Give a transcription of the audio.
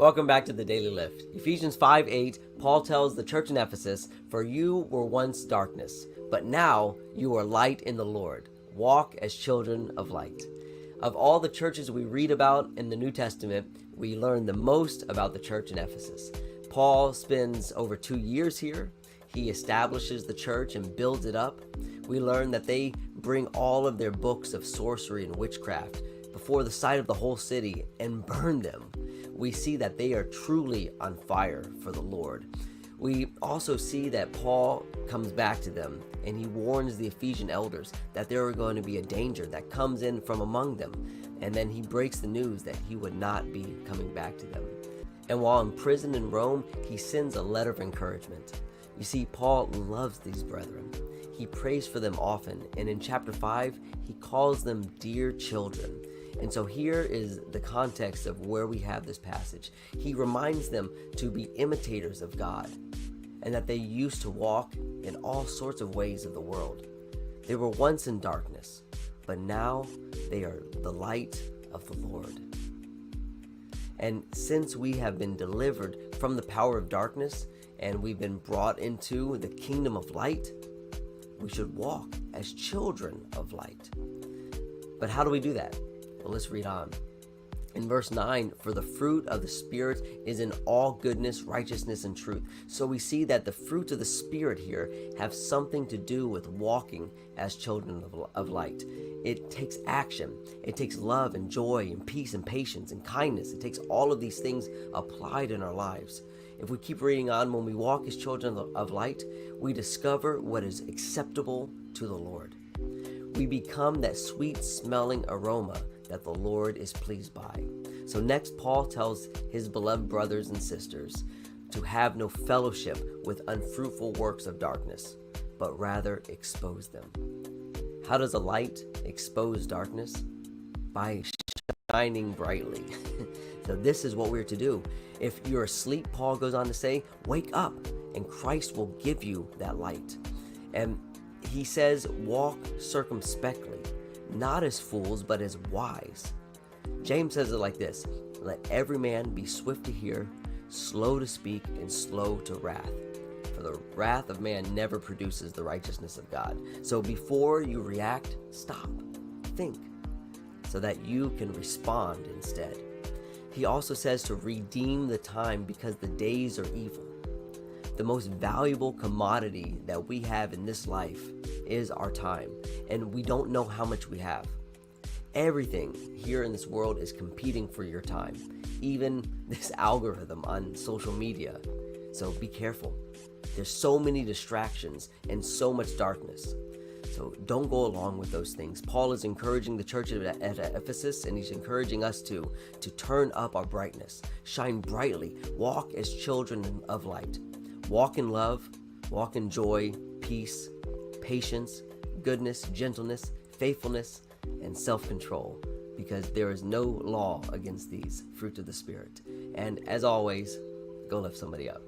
Welcome back to the Daily Lift. Ephesians 5:8, Paul tells the church in Ephesus, "For you were once darkness, but now you are light in the Lord. Walk as children of light." Of all the churches we read about in the New Testament, we learn the most about the church in Ephesus. Paul spends over 2 years here. He establishes the church and builds it up. We learn that they bring all of their books of sorcery and witchcraft before the sight of the whole city and burn them. We see that they are truly on fire for the Lord. We also see that Paul comes back to them and he warns the Ephesian elders that there are going to be a danger that comes in from among them. And then he breaks the news that he would not be coming back to them. And while in prison in Rome, he sends a letter of encouragement. You see, Paul loves these brethren. He prays for them often, and in chapter 5, he calls them dear children. And so here is the context of where we have this passage. He reminds them to be imitators of God, and that they used to walk in all sorts of ways of the world. They were once in darkness, but now they are the light of the Lord. And since we have been delivered from the power of darkness, and we've been brought into the kingdom of light, we should walk as children of light. But how do we do that? Well, let's read on. In verse 9, "For the fruit of the Spirit is in all goodness, righteousness, and truth." So we see that the fruits of the Spirit here have something to do with walking as children of light. It takes action. It takes love and joy and peace and patience and kindness. It takes all of these things applied in our lives. If we keep reading on, when we walk as children of light, we discover what is acceptable to the Lord. We become that sweet-smelling aroma that the Lord is pleased by. So next, Paul tells his beloved brothers and sisters to have no fellowship with unfruitful works of darkness, but rather expose them. How does a light expose darkness? By shining brightly. So this is what we're to do. If you're asleep, Paul goes on to say, wake up, and Christ will give you that light. And he says, walk circumspectly, not as fools, but as wise. James says it like this: let every man be swift to hear, slow to speak, and slow to wrath. For the wrath of man never produces the righteousness of God. So before you react, stop, think, so that you can respond instead. He also says to redeem the time because the days are evil. The most valuable commodity that we have in this life is our time, and we don't know how much we have. Everything here in this world is competing for your time, even this algorithm on social media. So be careful. There's so many distractions and so much darkness. So don't go along with those things. Paul is encouraging the church at Ephesus, and he's encouraging us to turn up our brightness, shine brightly, walk as children of light. Walk in love, walk in joy, peace, patience, goodness, gentleness, faithfulness, and self-control, because there is no law against these fruits of the Spirit. And as always, go lift somebody up.